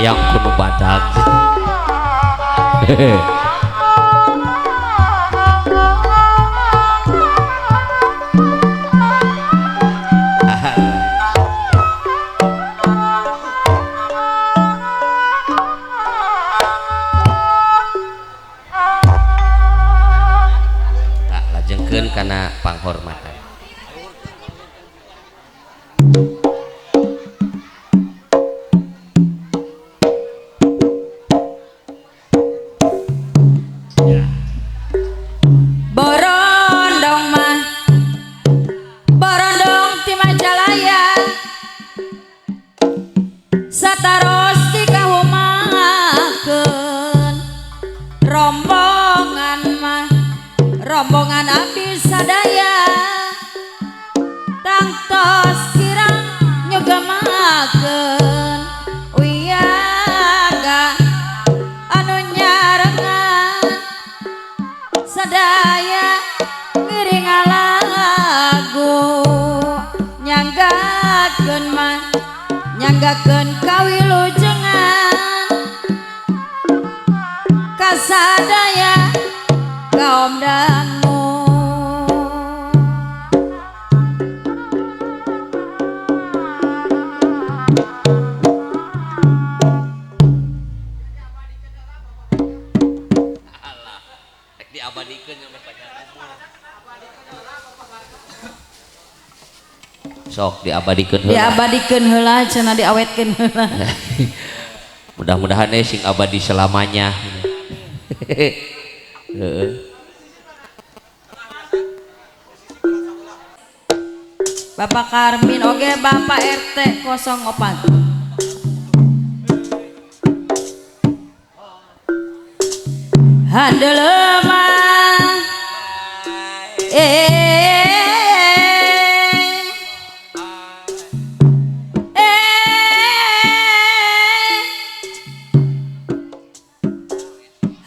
hayang kuno badag. Tak lajengkeun kana panghormatan. Borondong mah borondong ti Majalaya sataros dikahumakeun rombongan mah rombongan abdi sadaya tangtos kirang nyugemakeun wiyaga anu nyarengan sadaya ngiring lagu nyanggakeun mah nyanggakeun kawilujengan kasadaya kaum dangu Diabadikeun sok diabadikeun heula. diabadikeun heula cenah diawetkeun heula. Mudah-mudahan sing abadi selamanya. Bapak Karmin oge Bapak RT 04 handelema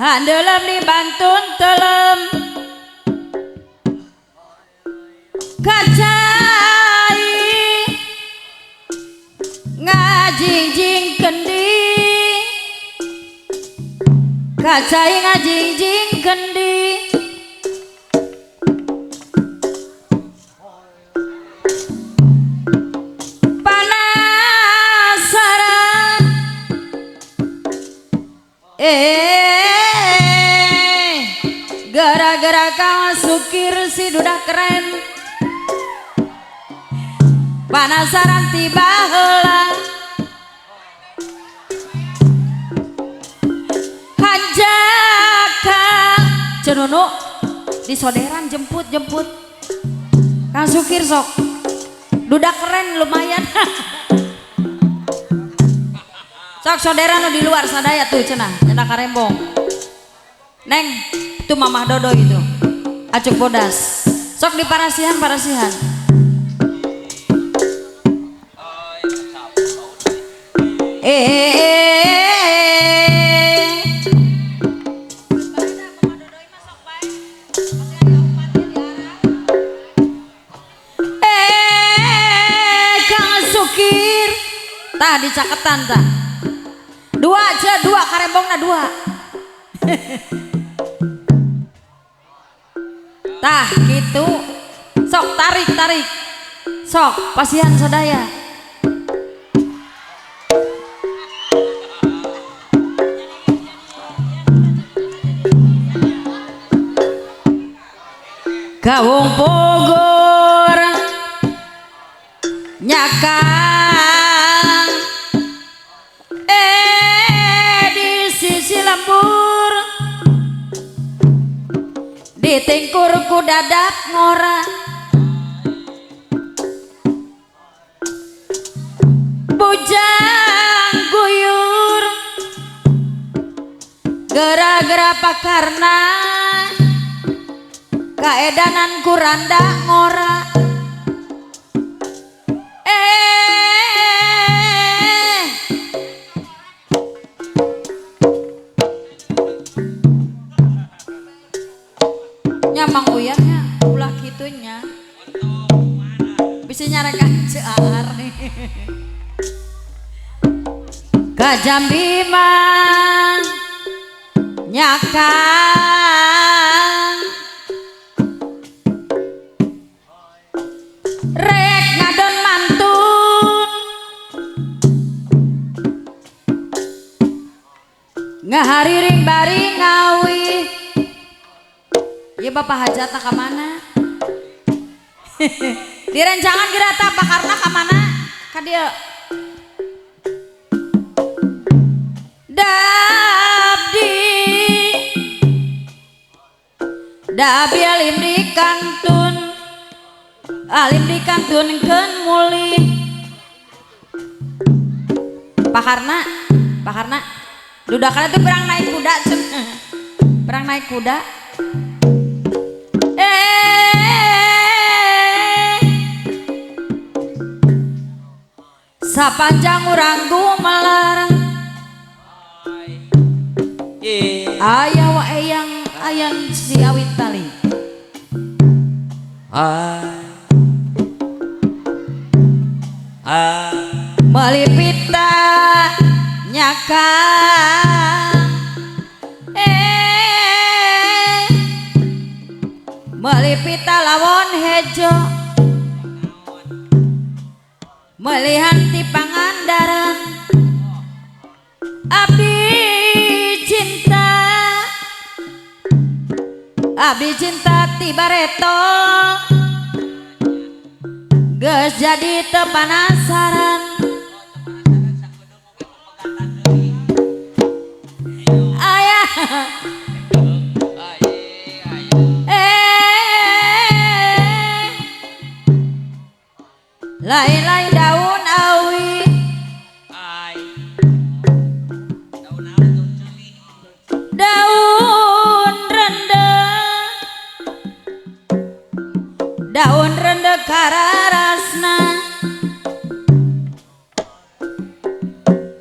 handelem di Bantun telem kacai ngajingjing kendi kacai ngajingjing kendi panasaran gara-gara kau sukir si dudah keren panasaran tiba heula hanjaka cenunu di soderan jemput Kang Sukir sok dudah keren lumayan sok soderan di luar sadaya tuh cenah nyendak karembong neng itu mamah dodo itu acuk bodas sok di parasihan Kang Sukir tah dicaketan tah dua karembongna dua tah gitu sok tarik sok pasihan sadaya Gawung Bogor nyakang di sisi lembur ditingkur ku dadap ngora bujang guyur gara-gara pakarna kaedanan kuranda ngora nyamang uyangnya ulah gitunya bisa nyarekan cear Jambi mah nyakang rek ngadon mantun ngahariring bari ngawi. Ya bapak hajatna ka mana? Direncangan gerata bakarna ka mana? Ka dieu. Dabi alim di kantun keun muli. Pakarna dudakan itu perang naik kuda cenah. Perang naik kuda. Sapanjang urang gumelar aya wae yang ayang si awit tali. Melipita nyaka melipita lawon hejo melihan ti pangandaran abdi cinta ti bareto geus jadi teu panasaran. Ayah lain-lain daun awi daun rende kararasna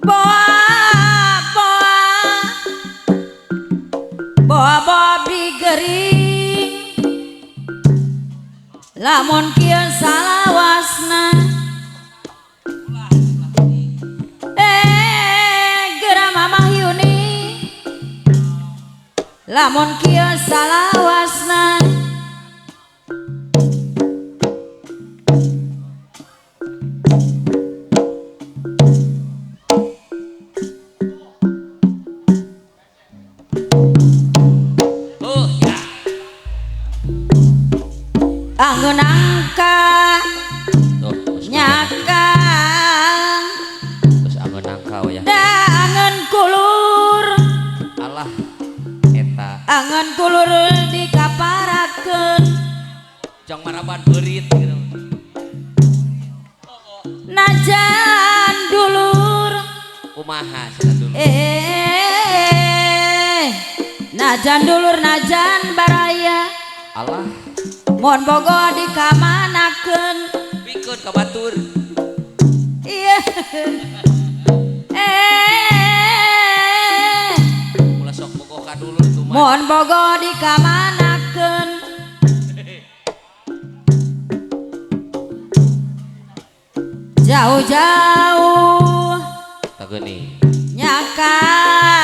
boa digering lamun kieu salawasna geura mamah Yuni lamun kieu salawasna anggun angka nyakang terus anggun angka ya da angen kulur alah eta angen kulur dikaparakeun jong maraban beurit gitu. Najan dulur Kumaha cenah dulu najan dulur najan baraya alah mohon bogo dikamanakeun pikeun ka batur iya ulah sok bogo ka dulur tuh mah mohon bogo dikamanakeun jauh-jauh tageuning nyakang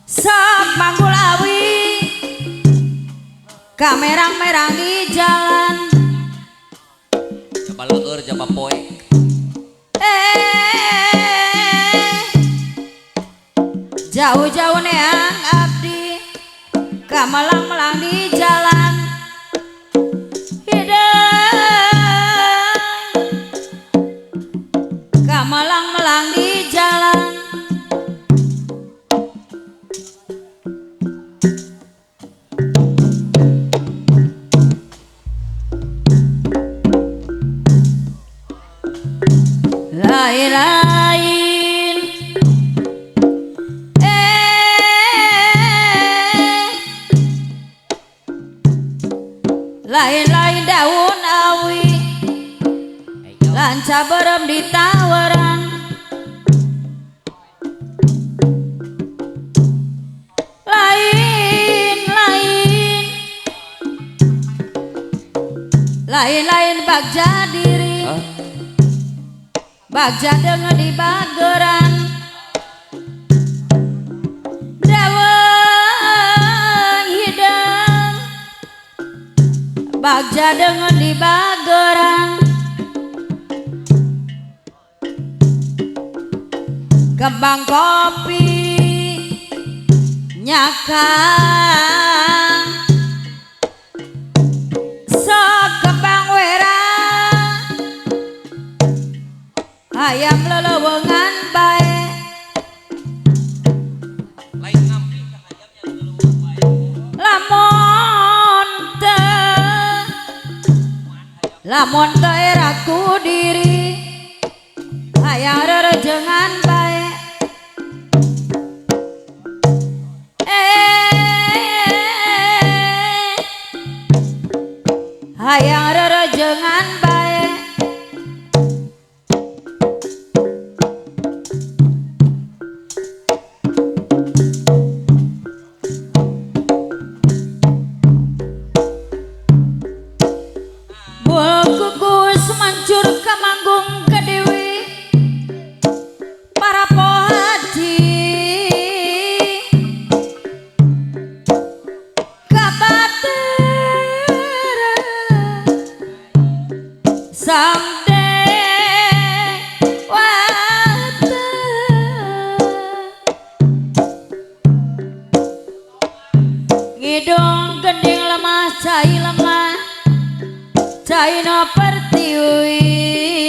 sok manggul awi kamerang-merang di jalan coba leur coba poek jauh-jauh neang abdi kamelang-melang di jalan kamelang-melang di jalan lain-lain lain-lain daun awi lanca berem di tawaran lain-lain bagja diri bagja dengan di bageran dawang hidang bagja dengan di bageran kembang kopi nyakang sok kembang wera hayam lelewengan bae lain ngampi ka hayamnya leuweung bae lamun teu era ku diri hayang rerejengan bae hayang rerejengan bae bul kukus mancur ka manggung ka dewi para pohaji someday wata ngidung gending lemah cai no pertiwi